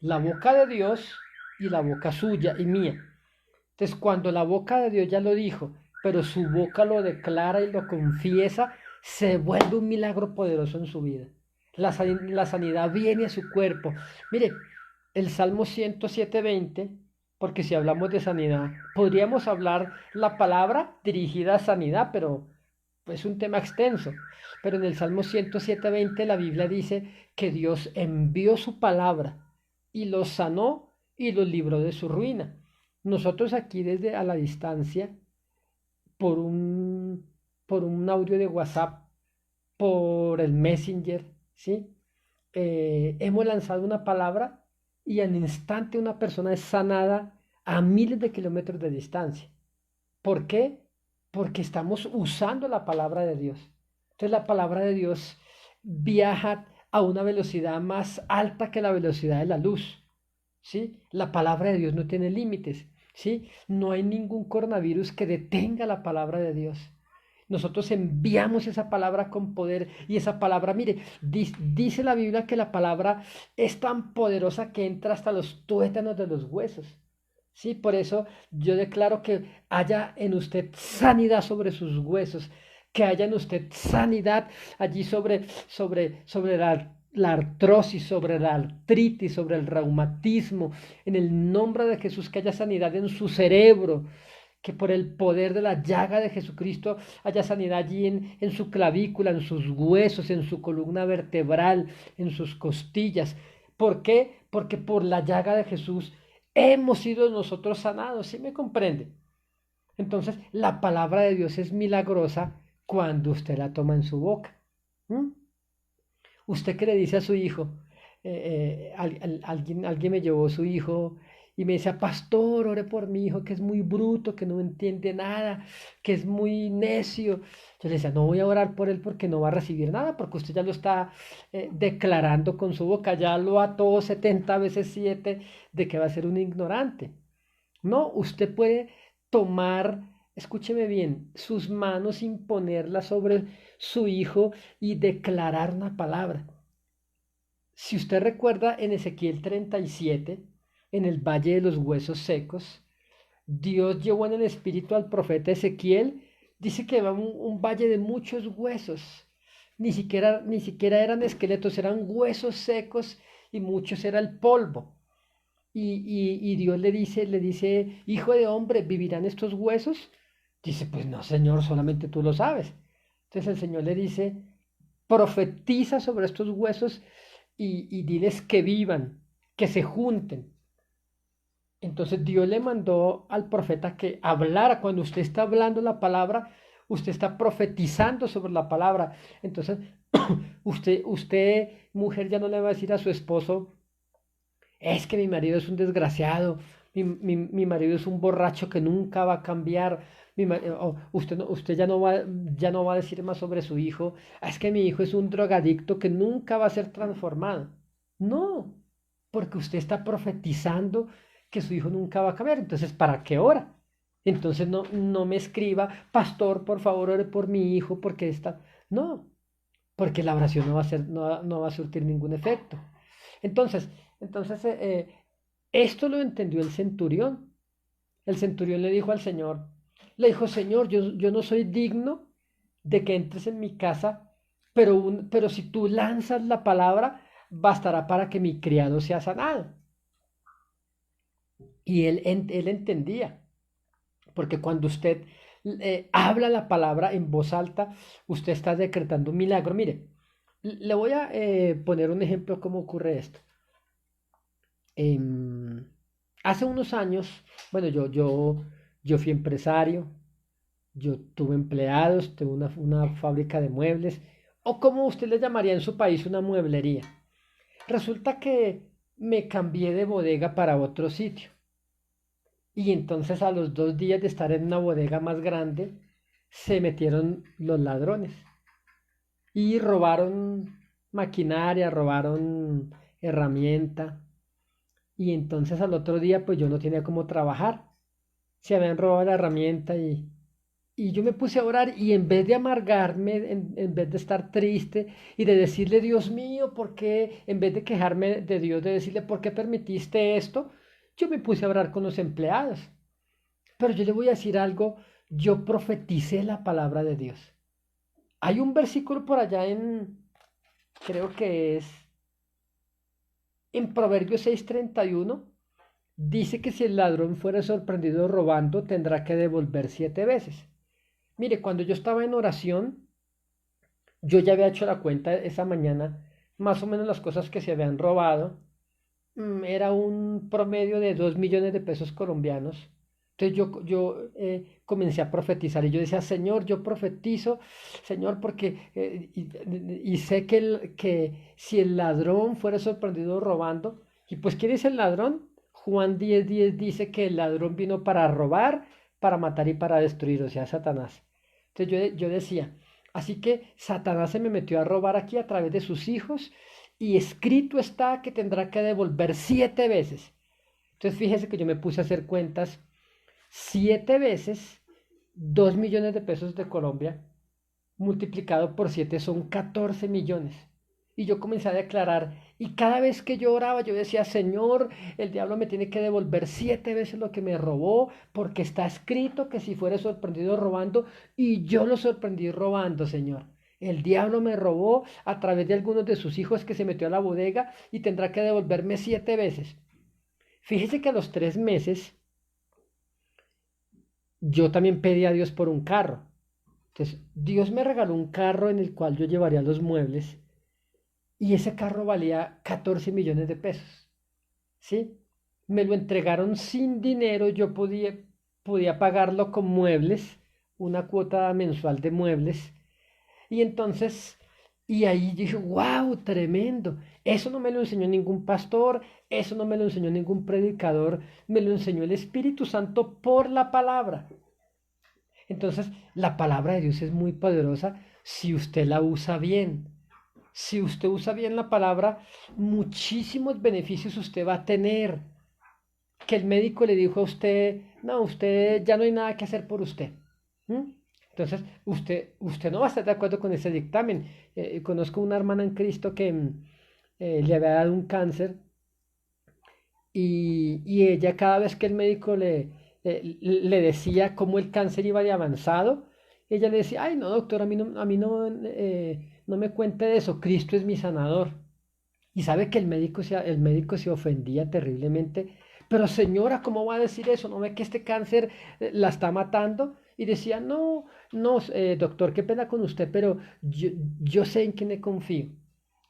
La boca de Dios y la boca suya y mía. Entonces, cuando la boca de Dios ya lo dijo, pero su boca lo declara y lo confiesa, se vuelve un milagro poderoso en su vida. La sanidad viene a su cuerpo. Mire, el Salmo 107:20, porque si hablamos de sanidad, podríamos hablar la palabra dirigida a sanidad, pero es un tema extenso. Pero en el Salmo 107:20 la Biblia dice que Dios envió su palabra y los sanó y los libró de su ruina. Nosotros aquí desde a la distancia, por un, por un audio de WhatsApp, por el Messenger, ¿sí? Hemos lanzado una palabra y al instante una persona es sanada a miles de kilómetros de distancia. ¿Por qué? Porque estamos usando la palabra de Dios. Entonces la palabra de Dios viaja a una velocidad más alta que la velocidad de la luz. ¿Sí? La palabra de Dios no tiene límites. ¿Sí? No hay ningún coronavirus que detenga la palabra de Dios. Nosotros enviamos esa palabra con poder y esa palabra, mire, dice la Biblia que la palabra es tan poderosa que entra hasta los tuétanos de los huesos. Sí, por eso yo declaro que haya en usted sanidad sobre sus huesos, que haya en usted sanidad allí sobre la artrosis, sobre la artritis, sobre el reumatismo, en el nombre de Jesús, que haya sanidad en su cerebro, que por el poder de la llaga de Jesucristo haya sanidad allí en su clavícula, en sus huesos, en su columna vertebral, en sus costillas. ¿Por qué? Porque por la llaga de Jesús hemos sido nosotros sanados, ¿sí me comprende? Entonces, la palabra de Dios es milagrosa cuando usted la toma en su boca. ¿Mm? ¿Usted qué le dice a su hijo? Alguien me llevó su hijo y me decía, pastor, ore por mi hijo que es muy bruto, que no entiende nada, que es muy necio. Yo le decía, no voy a orar por él porque no va a recibir nada, porque usted ya lo está declarando con su boca, ya lo ató 70 veces 7 de que va a ser un ignorante. No, usted puede tomar, escúcheme bien, sus manos, imponerlas sobre su hijo y declarar una palabra. Si usted recuerda en Ezequiel 37, en el Valle de los Huesos Secos, Dios llevó en el espíritu al profeta Ezequiel, dice que va un valle de muchos huesos, ni siquiera eran esqueletos, eran huesos secos y muchos era el polvo. Y Dios le dice, hijo de hombre, ¿vivirán estos huesos? Dice, pues no, Señor, solamente tú lo sabes. Entonces el Señor le dice, profetiza sobre estos huesos y diles que vivan, que se junten. Entonces Dios le mandó al profeta que hablara. Cuando usted está hablando la palabra, usted está profetizando sobre la palabra. Entonces, usted, mujer, ya no le va a decir a su esposo, es que mi marido es un desgraciado, mi marido es un borracho que nunca va a cambiar. Usted ya no va a decir más sobre su hijo, es que mi hijo es un drogadicto que nunca va a ser transformado. No, porque usted está profetizando que su hijo nunca va a cambiar. Entonces, ¿para qué ora? Entonces no me escriba, pastor, por favor, ore por mi hijo, porque está. No, porque la oración no va a surtir ningún efecto. Entonces, esto lo entendió el centurión. El centurión le dijo al Señor, le dijo, Señor, yo no soy digno de que entres en mi casa, pero si tú lanzas la palabra, bastará para que mi criado sea sanado. Y él entendía, porque cuando usted habla la palabra en voz alta, usted está decretando un milagro. Mire, le voy a poner un ejemplo cómo ocurre esto. Hace unos años, bueno, yo fui empresario, Yo tuve empleados, tuve una fábrica de muebles, o como usted le llamaría en su país, una mueblería. Resulta que me cambié de bodega para otro sitio. Y entonces a los 2 días de estar en una bodega más grande, se metieron los ladrones y robaron maquinaria, robaron herramienta. Y entonces al otro día pues yo no tenía cómo trabajar. Se habían robado la herramienta y yo me puse a orar y en vez de amargarme, en vez de estar triste y de decirle, Dios mío, ¿por qué? En vez de quejarme de Dios, de decirle, ¿por qué permitiste esto? Yo me puse a orar con los empleados. Pero yo le voy a decir algo, yo profeticé la palabra de Dios. Hay un versículo por allá creo que es en Proverbios 6:31, dice que si el ladrón fuera sorprendido robando, tendrá que devolver 7 veces. Mire, cuando yo estaba en oración, yo ya había hecho la cuenta esa mañana, más o menos las cosas que se habían robado, era un promedio de 2 millones de pesos colombianos. Entonces yo comencé a profetizar y yo decía, Señor, yo profetizo, Señor, porque y sé que si el ladrón fuera sorprendido robando, y pues ¿quién es el ladrón? Juan 10:10 dice que el ladrón vino para robar, para matar y para destruir, o sea, Satanás. Entonces yo decía, así que Satanás se me metió a robar aquí a través de sus hijos y escrito está que tendrá que devolver 7 veces. Entonces fíjese que yo me puse a hacer cuentas, 7 veces 2 millones de pesos de Colombia, multiplicado por 7 son 14 millones. Y yo comencé a declarar, y cada vez que yo oraba, yo decía, Señor, el diablo me tiene que devolver 7 veces lo que me robó, porque está escrito que si fuera sorprendido robando, y yo lo sorprendí robando, Señor. El diablo me robó a través de algunos de sus hijos que se metió a la bodega y tendrá que devolverme 7 veces. Fíjese que a los 3 meses yo también pedí a Dios por un carro. Entonces, Dios me regaló un carro en el cual yo llevaría los muebles y ese carro valía 14 millones de pesos. ¿Sí? Me lo entregaron sin dinero, yo podía pagarlo con muebles, una cuota mensual de muebles. Y entonces, y ahí dije, wow, tremendo. Eso no me lo enseñó ningún pastor, eso no me lo enseñó ningún predicador, me lo enseñó el Espíritu Santo por la palabra. Entonces, la palabra de Dios es muy poderosa si usted la usa bien. Si usted usa bien la palabra, muchísimos beneficios usted va a tener. Que el médico le dijo a usted, no, usted ya no hay nada que hacer por usted. ¿Mm? Entonces, usted no va a estar de acuerdo con ese dictamen. Conozco una hermana en Cristo que le había dado un cáncer y ella cada vez que el médico le decía cómo el cáncer iba de avanzado, ella le decía, ay no doctor, a mí no me cuente de eso, Cristo es mi sanador. Y sabe que el médico se ofendía terriblemente, pero señora, ¿cómo va a decir eso? ¿No ve que este cáncer la está matando? Y decía, no, no, doctor, qué pena con usted, pero yo sé en quién he confío,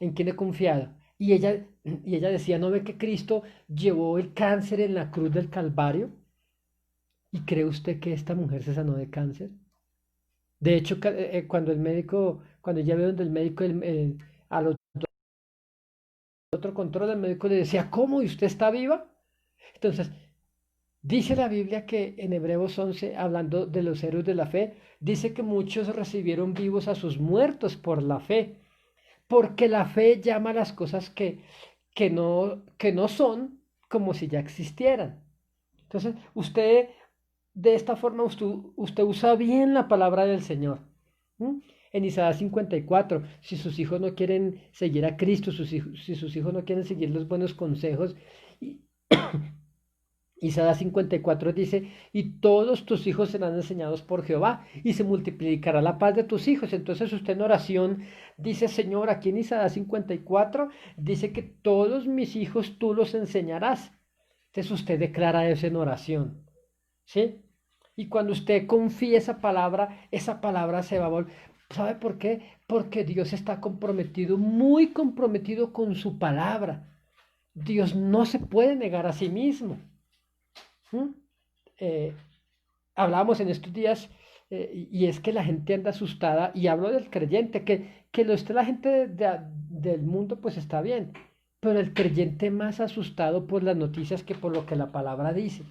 en quién he confiado. Y ella decía, ¿no ve que Cristo llevó el cáncer en la cruz del Calvario? ¿Y cree usted que esta mujer se sanó de cáncer? De hecho, cuando ella ve donde el médico, al otro control, el médico le decía, ¿cómo? ¿Y usted está viva? Entonces, dice la Biblia que en Hebreos 11, hablando de los héroes de la fe, dice que muchos recibieron vivos a sus muertos por la fe, porque la fe llama a las cosas que no son como si ya existieran. Entonces, de esta forma, usted usa bien la palabra del Señor. ¿Mm? En Isaías 54, si sus hijos no quieren seguir a Cristo, si sus hijos no quieren seguir los buenos consejos, y- Isaías 54 dice, y todos tus hijos serán enseñados por Jehová, y se multiplicará la paz de tus hijos. Entonces usted en oración dice, Señor, aquí en Isaías 54 dice que todos mis hijos tú los enseñarás. Entonces usted declara eso en oración. ¿Sí? Y cuando usted confía esa palabra se va a volver. ¿Sabe por qué? Porque Dios está comprometido, muy comprometido con su palabra. Dios no se puede negar a sí mismo. ¿Mm? Eh, Hablábamos en estos días, y es que la gente anda asustada, y hablo del creyente, que lo esté la gente del mundo, pues está bien, pero el creyente más asustado por las noticias que por lo que la palabra dice.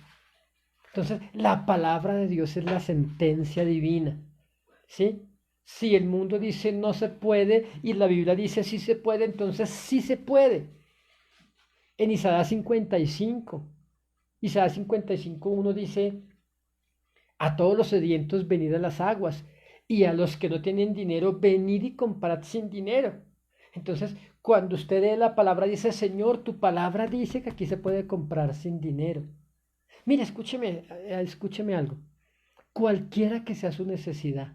Entonces, la palabra de Dios es la sentencia divina, ¿sí? Si el mundo dice no se puede y la Biblia dice sí se puede, entonces sí se puede. En Isaías 55, uno dice, a todos los sedientos venid a las aguas, y a los que no tienen dinero, venid y comprad sin dinero. Entonces, cuando usted lee la palabra, dice, Señor, tu palabra dice que aquí se puede comprar sin dinero. Mire, escúcheme algo. Cualquiera que sea su necesidad,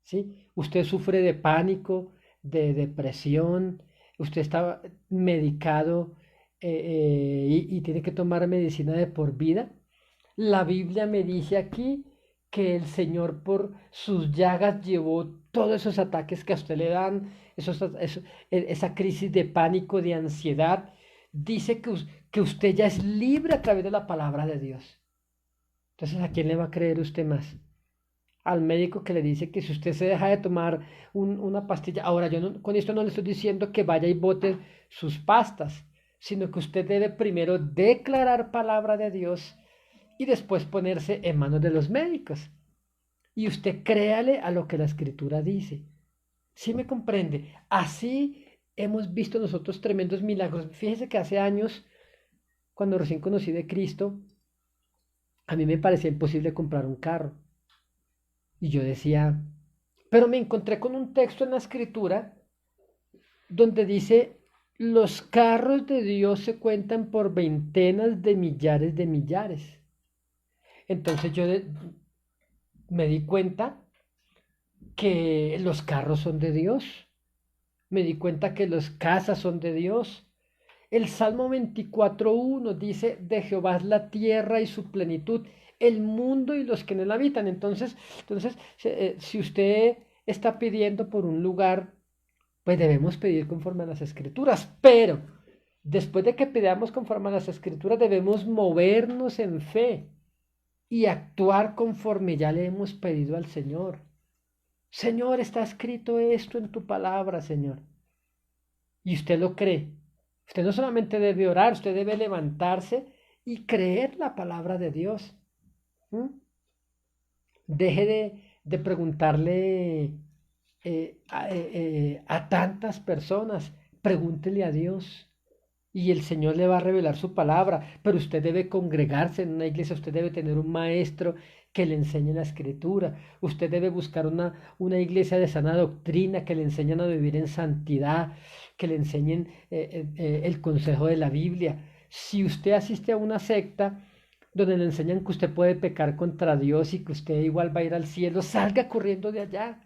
¿sí? Usted sufre de pánico, de depresión, usted está medicado y tiene que tomar medicina de por vida. La Biblia me dice aquí que el Señor por sus llagas llevó todos esos ataques que a usted le dan, esa crisis de pánico, de ansiedad. Dice que usted ya es libre a través de la palabra de Dios. Entonces, ¿a quién le va a creer usted más? Al médico que le dice que si usted se deja de tomar una pastilla, ahora yo con esto no le estoy diciendo que vaya y bote sus pastas, sino que usted debe primero declarar palabra de Dios y después ponerse en manos de los médicos. Y usted créale a lo que la escritura dice. ¿Sí me comprende? Así hemos visto nosotros tremendos milagros. Fíjese que hace años, cuando recién conocí de Cristo, a mí me parecía imposible comprar un carro. Y yo decía, pero me encontré con un texto en la escritura donde dice, los carros de Dios se cuentan por veintenas de millares de millares. Entonces me di cuenta que los carros son de Dios. Me di cuenta que las casas son de Dios. El Salmo 24:1 dice, de Jehová es la tierra y su plenitud, el mundo y los que en él habitan. Entonces, si usted está pidiendo por un lugar, pues debemos pedir conforme a las escrituras. Pero después de que pidamos conforme a las escrituras, debemos movernos en fe y actuar conforme ya le hemos pedido al Señor. Señor, está escrito esto en tu palabra, Señor. Y usted lo cree. Usted no solamente debe orar, usted debe levantarse y creer la palabra de Dios. ¿Mm? Deje de preguntarle a tantas personas. Pregúntele a Dios. Y el Señor le va a revelar su palabra, pero usted debe congregarse en una iglesia, usted debe tener un maestro que le enseñe la escritura, usted debe buscar una iglesia de sana doctrina que le enseñen a vivir en santidad, que le enseñen el consejo de la Biblia. Si usted asiste a una secta donde le enseñan que usted puede pecar contra Dios y que usted igual va a ir al cielo, salga corriendo de allá,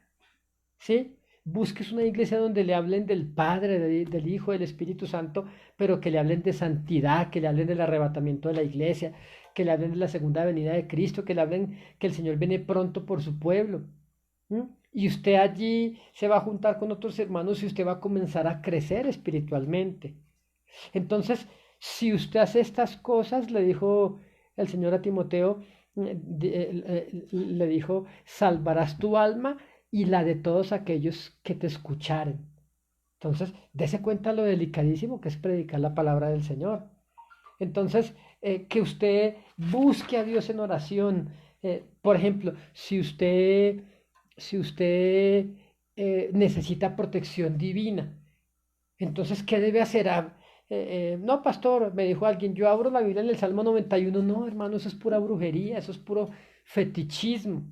¿sí? Busques una iglesia donde le hablen del Padre, del Hijo, del Espíritu Santo, pero que le hablen de santidad, que le hablen del arrebatamiento de la iglesia, que le hablen de la segunda venida de Cristo, que le hablen que el Señor viene pronto por su pueblo. ¿Mm? Y usted allí se va a juntar con otros hermanos y usted va a comenzar a crecer espiritualmente. Entonces, si usted hace estas cosas, le dijo el Señor a Timoteo, le dijo, salvarás tu alma y la de todos aquellos que te escucharen. Entonces, dése cuenta lo delicadísimo que es predicar la palabra del Señor. Entonces, que usted busque a Dios en oración. Por ejemplo, si usted necesita protección divina, entonces, ¿qué debe hacer? No, pastor, me dijo alguien, yo abro la Biblia en el Salmo 91. No, hermano, eso es pura brujería, eso es puro fetichismo.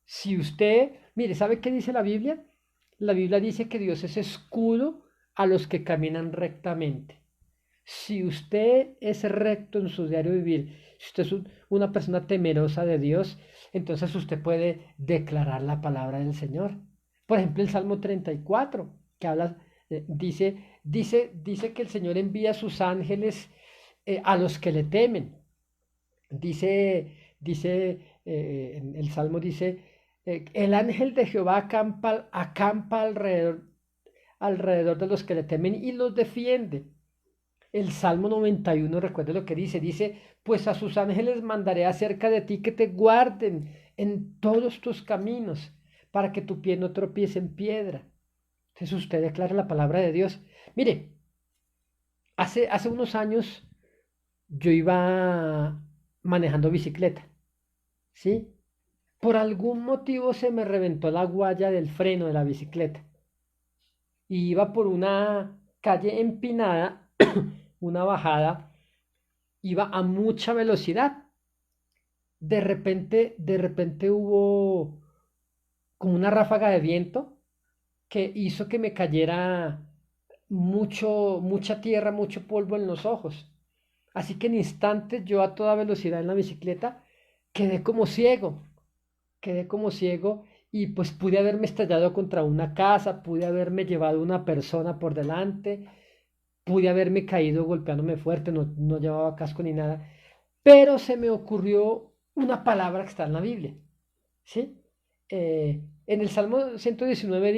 Si usted, mire, ¿sabe qué dice la Biblia? La Biblia dice que Dios es escudo a los que caminan rectamente. Si usted es recto en su diario vivir, si usted es una persona temerosa de Dios, entonces usted puede declarar la palabra del Señor. Por ejemplo, el Salmo 34, que habla, dice que el Señor envía a sus ángeles a los que le temen. El Salmo dice, el ángel de Jehová acampa alrededor de los que le temen y los defiende. El Salmo 91, recuerde lo que dice, pues a sus ángeles mandaré acerca de ti que te guarden en todos tus caminos, para que tu pie no tropiece en piedra. Entonces usted declara la palabra de Dios. Mire, hace unos años yo iba manejando bicicleta, ¿sí? Por algún motivo se me reventó la guaya del freno de la bicicleta. Y iba por una calle empinada, una bajada, iba a mucha velocidad. De repente hubo como una ráfaga de viento que hizo que me cayera mucha tierra, mucho polvo en los ojos. Así que en instantes yo a toda velocidad en la bicicleta quedé como ciego, quedé como ciego y pues pude haberme estallado contra una casa, pude haberme llevado una persona por delante, pude haberme caído golpeándome fuerte, no llevaba casco ni nada, pero se me ocurrió una palabra que está en la Biblia, ¿sí? En el Salmo 119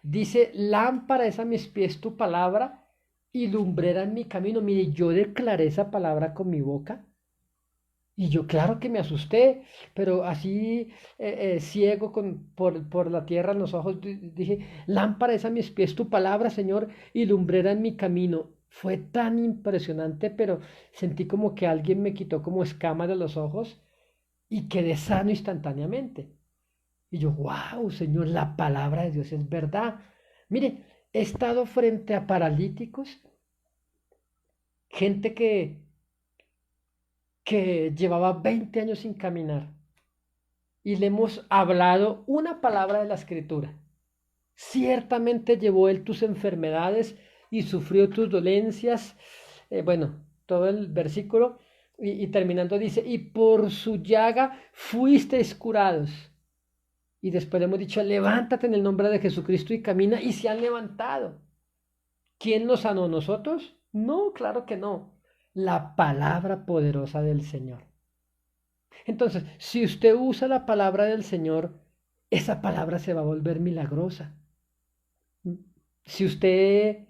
dice, lámpara es a mis pies tu palabra y lumbrera en mi camino. Mire, yo declaré esa palabra con mi boca y yo claro que me asusté, pero así ciego por la tierra en los ojos, dije, lámpara es a mis pies tu palabra, Señor, y lumbrera en mi camino. Fue tan impresionante, pero sentí como que alguien me quitó como escamas de los ojos y quedé sano instantáneamente. Y yo, wow, Señor, la palabra de Dios es verdad. Mire, he estado frente a paralíticos, gente que llevaba 20 años sin caminar y le hemos hablado una palabra de la escritura. Ciertamente llevó él tus enfermedades y sufrió tus dolencias. Bueno, todo el versículo y terminando dice, y por su llaga fuisteis curados. Y después le hemos dicho, levántate en el nombre de Jesucristo y camina, y se han levantado. ¿Quién nos sanó? ¿Nosotros? No, claro que no. La palabra poderosa del Señor. Entonces, si usted usa la palabra del Señor, esa palabra se va a volver milagrosa. Si usted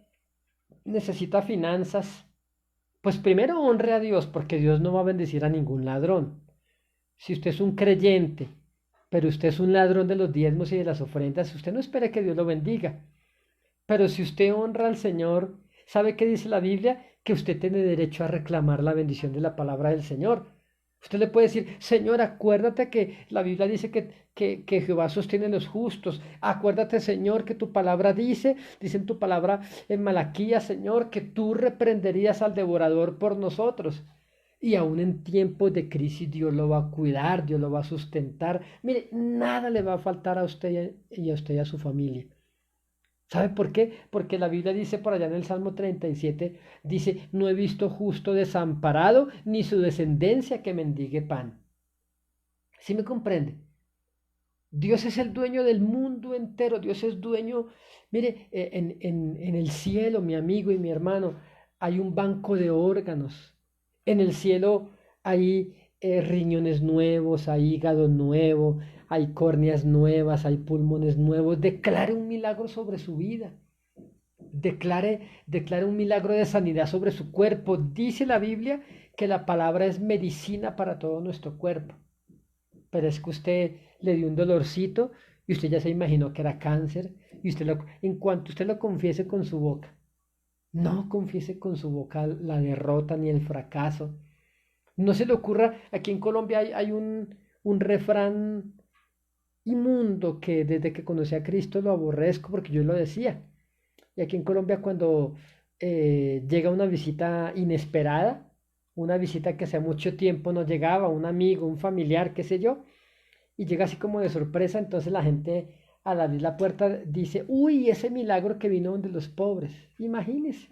necesita finanzas, pues primero honre a Dios, porque Dios no va a bendecir a ningún ladrón. Si usted es un creyente, pero usted es un ladrón de los diezmos y de las ofrendas, usted no espera que Dios lo bendiga. Pero si usted honra al Señor, ¿sabe qué dice la Biblia? Que usted tiene derecho a reclamar la bendición de la palabra del Señor. Usted le puede decir, Señor, acuérdate que la Biblia dice que Jehová sostiene a los justos. Acuérdate, Señor, que tu palabra dice en tu palabra en Malaquías, Señor, que tú reprenderías al devorador por nosotros. Y aún en tiempos de crisis Dios lo va a cuidar, Dios lo va a sustentar. Mire, nada le va a faltar a usted y a usted y a su familia. ¿Sabe por qué? Porque la Biblia dice por allá en el Salmo 37, dice, no he visto justo desamparado, ni su descendencia que mendigue pan. ¿Sí me comprende? Dios es el dueño del mundo entero, Dios es dueño, mire, en el cielo, mi amigo y mi hermano, hay un banco de órganos. En el cielo hay riñones nuevos, hay hígado nuevo, hay córneas nuevas, hay pulmones nuevos. Declare un milagro sobre su vida. Declare un milagro de sanidad sobre su cuerpo. Dice la Biblia que la palabra es medicina para todo nuestro cuerpo. Pero es que usted le dio un dolorcito y usted ya se imaginó que era cáncer y en cuanto usted lo confiese con su boca, no confiese con su boca la derrota ni el fracaso. No se le ocurra, aquí en Colombia hay un refrán inmundo que desde que conocí a Cristo lo aborrezco porque yo lo decía. Y aquí en Colombia cuando llega una visita inesperada, una visita que hace mucho tiempo no llegaba, un amigo, un familiar, qué sé yo, y llega así como de sorpresa, entonces la gente al abrir la puerta dice, uy, ese milagro que vino de los pobres, imagínese,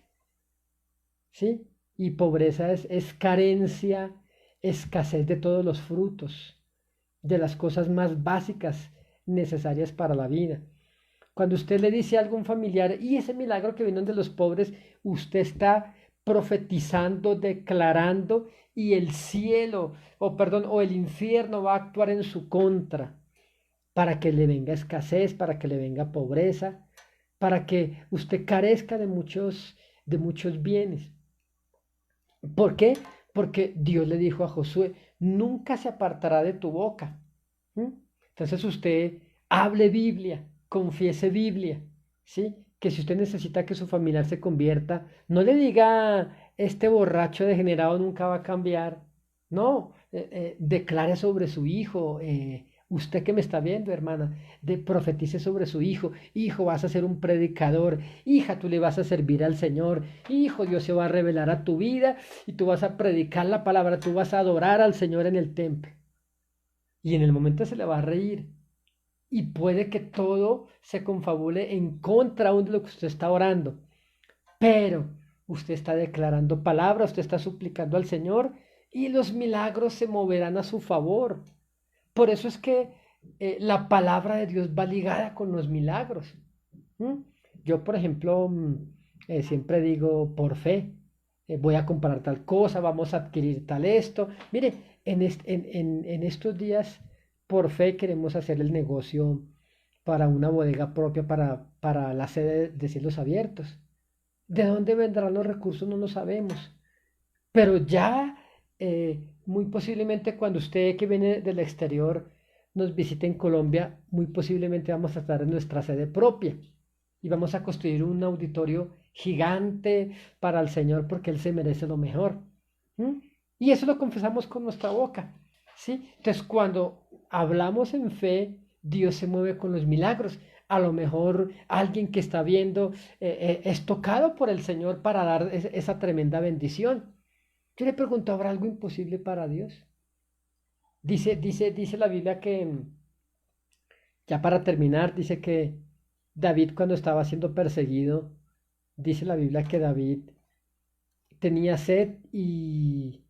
¿sí? Y pobreza es carencia, escasez de todos los frutos, de las cosas más básicas necesarias para la vida. Cuando usted le dice a algún familiar, y ese milagro que vino de los pobres, usted está profetizando, declarando, y el cielo, o perdón, o el infierno va a actuar en su contra para que le venga escasez, para que le venga pobreza, para que usted carezca de muchos bienes. ¿Por qué? Porque Dios le dijo a Josué, nunca se apartará de tu boca. ¿Mm? Entonces usted hable Biblia, confiese Biblia, ¿sí? Que si usted necesita que su familiar se convierta, no le diga, este borracho degenerado nunca va a cambiar. No, declare sobre su hijo. Usted que me está viendo, hermana, profetice sobre su hijo. Hijo, vas a ser un predicador. Hija, tú le vas a servir al Señor. Hijo, Dios se va a revelar a tu vida y tú vas a predicar la palabra. Tú vas a adorar al Señor en el templo. Y en el momento se le va a reír. Y puede que todo se confabule en contra aún de lo que usted está orando. Pero usted está declarando palabra, usted está suplicando al Señor y los milagros se moverán a su favor. Por eso es que la palabra de Dios va ligada con los milagros. ¿Mm? Yo, por ejemplo, siempre digo por fe, voy a comprar tal cosa, vamos a adquirir tal esto. Mire, en estos días, por fe queremos hacer el negocio para una bodega propia para la sede de Cielos Abiertos. ¿De dónde vendrán los recursos? No lo sabemos. Pero ya, muy posiblemente cuando usted que viene del exterior nos visite en Colombia, muy posiblemente vamos a estar en nuestra sede propia y vamos a construir un auditorio gigante para el Señor porque Él se merece lo mejor. ¿Mm? Y eso lo confesamos con nuestra boca. ¿Sí? Entonces, cuando hablamos en fe, Dios se mueve con los milagros. A lo mejor alguien que está viendo es tocado por el Señor para dar esa tremenda bendición. Yo le pregunto, ¿habrá algo imposible para Dios? Dice la Biblia que, ya para terminar, dice que David cuando estaba siendo perseguido, dice la Biblia que David tenía sed y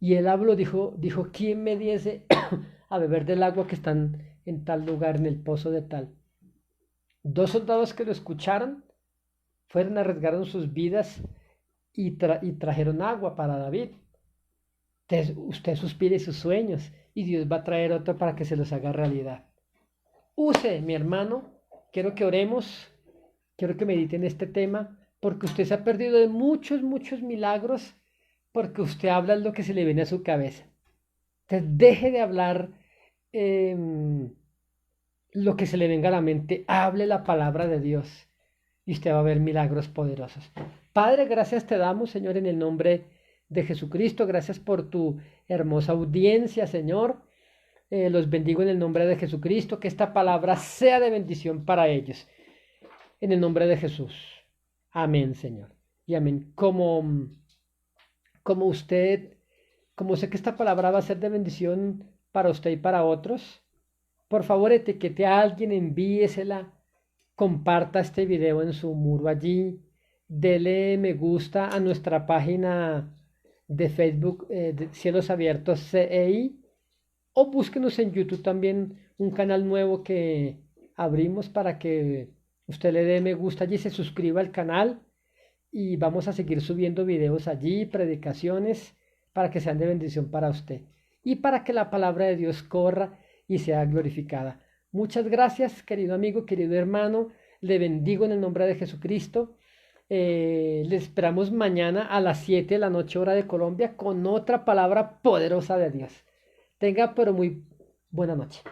él habló, dijo, ¿quién me diese a beber del agua que están en tal lugar, en el pozo de tal? Dos soldados que lo escucharon fueron, arriesgaron sus vidas y trajeron agua para David. Usted suspire sus sueños y Dios va a traer otro para que se los haga realidad. Use, mi hermano, quiero que oremos, quiero que mediten este tema, porque usted se ha perdido de muchos, muchos milagros, porque usted habla lo que se le viene a su cabeza. Entonces, deje de hablar eh, lo que se le venga a la mente, hable la palabra de Dios y usted va a ver milagros poderosos. Padre, gracias te damos, Señor, en el nombre de Jesucristo. Gracias por tu hermosa audiencia, Señor. Los bendigo en el nombre de Jesucristo. Que esta palabra sea de bendición para ellos. En el nombre de Jesús. Amén, Señor. Y amén. Como usted, como sé que esta palabra va a ser de bendición para usted y para otros, por favor etiquete a alguien, envíesela, comparta este video en su muro allí, dele me gusta a nuestra página de Facebook de Cielos Abiertos CEI o búsquenos en YouTube también, un canal nuevo que abrimos para que usted le dé me gusta allí, se suscriba al canal y vamos a seguir subiendo videos allí, predicaciones, para que sean de bendición para usted y para que la palabra de Dios corra y sea glorificada. Muchas gracias, querido amigo, querido hermano. Le bendigo en el nombre de Jesucristo. Le esperamos mañana a las 7 de la noche, hora de Colombia, con otra palabra poderosa de Dios. Tenga pero muy buena noche.